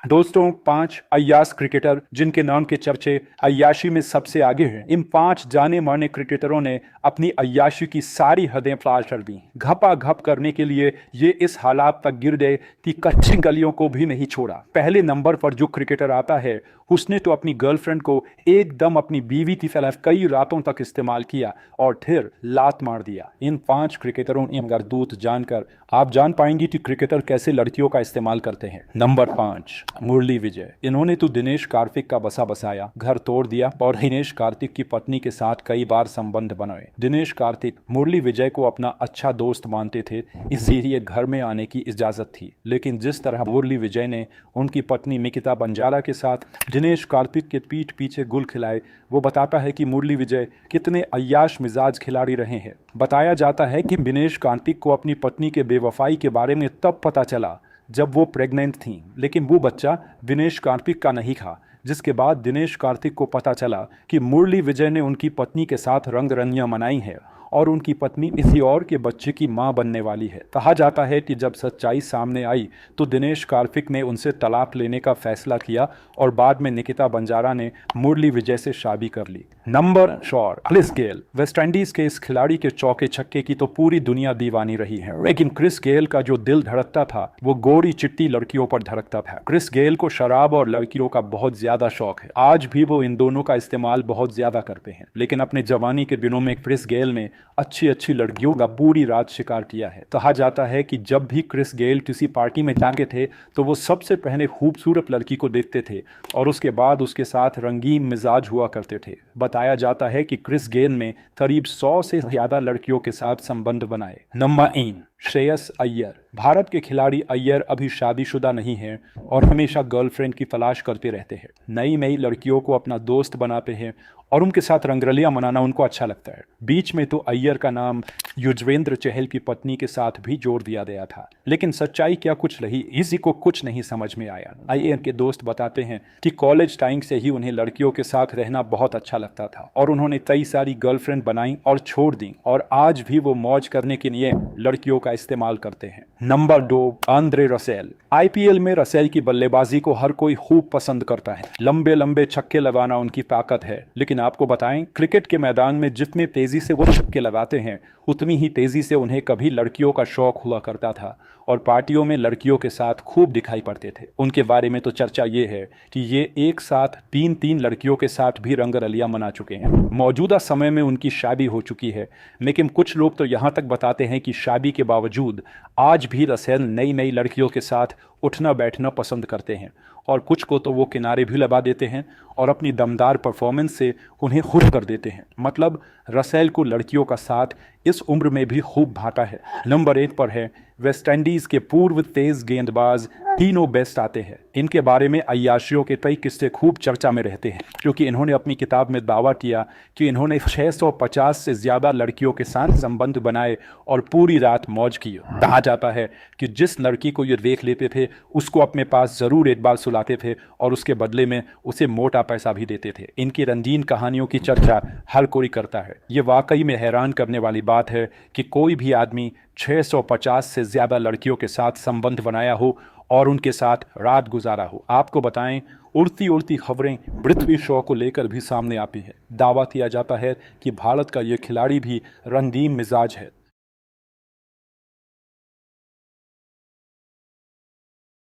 दोस्तों, 5 अय्याश क्रिकेटर जिनके नाम के चर्चे अय्याशी में सबसे आगे हैं। इन 5 जाने माने क्रिकेटरों ने अपनी अय्याशी की सारी हदें पार कर दी। घपा घप करने के लिए ये इस हालात तक गिर गए कि कच्ची गलियों को भी नहीं छोड़ा। पहले नंबर पर जो क्रिकेटर आता है उसने तो अपनी गर्लफ्रेंड को एकदम अपनी बीवी की तरह कई रातों तक इस्तेमाल किया और फिर लात मार दिया। इन 5 क्रिकेटरों की करतूत जानकर आप जान पाएंगे कि क्रिकेटर कैसे लड़कियों का इस्तेमाल करते हैं। नंबर 5, मुरली विजय। इन्होंने तो दिनेश कार्तिक का बसा बसाया, घर तोड़ दिया और दिनेश कार्तिक की पत्नी के साथ कई बार संबंध बनाए। दिनेश कार्तिक मुरली विजय को अपना अच्छा दोस्त मानते थे, इसीलिए घर में आने की इजाजत थी। लेकिन जिस तरह मुरली विजय ने उनकी पत्नी मिकिता बंजारा के साथ दिनेश कार्तिक के पीठ पीछे गुल खिलाए, वो बताता है कि मुरली विजय कितने अय्याश मिजाज खिलाड़ी रहे हैं। बताया जाता है कि दिनेश कार्तिक को अपनी पत्नी के बेवफाई के बारे में तब पता चला जब वो प्रेग्नेंट थी, लेकिन वो बच्चा दिनेश कार्तिक का नहीं था। जिसके बाद दिनेश कार्तिक को पता चला कि मुरली विजय ने उनकी पत्नी के साथ रंगरलियां मनाई हैं और उनकी पत्नी किसी और के बच्चे की मां बनने वाली है। कहा जाता है कि जब सच्चाई सामने आई तो दिनेश कार्तिक ने उनसे तलाक लेने का फैसला किया और बाद में निकिता बंजारा ने मुरली विजय से शादी कर ली। Number 4, Chris Gayle. वेस्टइंडीज के इस खिलाड़ी के चौके छक्के की तो पूरी दुनिया दीवानी रही है, लेकिन क्रिस गेल का जो दिल धड़कता था वो गोरी चिट्टी लड़कियों पर धड़कता था। क्रिस गेल को शराब और लड़कियों का बहुत ज्यादा शौक है। आज भी वो इन दोनों का इस्तेमाल बहुत ज्यादा करते हैं, लेकिन अपने जवानी के दिनों में क्रिस गेल ने अच्छी अच्छी लड़कियों का पूरी रात शिकार किया है। कहा जाता है कि जब भी क्रिस गेल किसी पार्टी में जाते थे तो वो सबसे पहले खूबसूरत लड़की को देखते थे और उसके बाद उसके साथ रंगीन मिजाज हुआ करते थे। बताया जाता है कि क्रिस गेल ने करीब 100 से ज्यादा लड़कियों के साथ संबंध बनाए। नंबर 3, श्रेयस अय्यर। भारत के खिलाड़ी अय्यर अभी शादीशुदा नहीं हैं और हमेशा गर्लफ्रेंड की तलाश करते रहते हैं। नई नई लड़कियों को अपना दोस्त बनाते हैं और उनके साथ रंगरलियां मनाना उनको अच्छा लगता है। बीच में तो अय्यर का नाम युजवेंद्र चहल की पत्नी के साथ भी जोड़ दिया गया था, लेकिन सच्चाई क्या कुछ रही, इसी को कुछ नहीं समझ में आया। अय्यर के दोस्त बताते हैं कि कॉलेज टाइम से ही उन्हें लड़कियों के साथ रहना बहुत अच्छा लगता था और उन्होंने कई सारी गर्लफ्रेंड बनाई और छोड़ दी और आज भी वो मौज करने के लिए लड़कियों का इस्तेमाल करते हैं। Number 2, Andre Russell. आईपीएल में रसेल की बल्लेबाजी को हर कोई खूब पसंद करता है। लंबे लंबे छक्के लगाना उनकी ताकत है, लेकिन आपको बताएं क्रिकेट के मैदान में जितने तेजी से वो छक्के लगाते हैं उतनी ही तेजी से उन्हें कभी लड़कियों का शौक हुआ करता था और पार्टियों में लड़कियों के साथ खूब दिखाई पड़ते थे। उनके बारे में तो चर्चा ये है कि ये एक साथ 3 लड़कियों के साथ भी रंगरलियां मना चुके हैं। मौजूदा समय में उनकी शादी हो चुकी है, लेकिन कुछ लोग तो यहाँ तक बताते हैं कि शादी के बावजूद आज भी रसेल नई नई लड़कियों के साथ उठना बैठना पसंद करते हैं और कुछ को तो वो किनारे भी लगा देते हैं और अपनी दमदार परफॉर्मेंस से उन्हें खुश कर देते हैं। मतलब रसेल को लड़कियों का साथ इस उम्र में भी खूब भाता है। नंबर 1 पर है वेस्टइंडीज के पूर्व तेज गेंदबाज टीनो बेस्ट आते हैं। इनके बारे में अय्याशियों के कई किस्से खूब चर्चा में रहते हैं, क्योंकि इन्होंने अपनी किताब में दावा किया कि इन्होंने 650 से ज़्यादा लड़कियों के साथ संबंध बनाए और पूरी रात मौज की। कहा जाता है कि जिस लड़की को ये देख लेते थे उसको अपने पास ज़रूर एक बार सुलाते थे और उसके बदले में उसे मोटा पैसा भी देते थे। इनकी रंगीन कहानियों की चर्चा हर कोई करता है। ये वाकई में हैरान करने वाली बात है कि कोई भी आदमी 650 से ज़्यादा लड़कियों के साथ संबंध बनाया हो और उनके साथ रात गुजारा हो। आपको बताएं, उड़ती उड़ती खबरें पृथ्वी शॉ को लेकर भी सामने आती है। दावा किया जाता है कि भारत का ये खिलाड़ी भी रंगीन मिजाज है।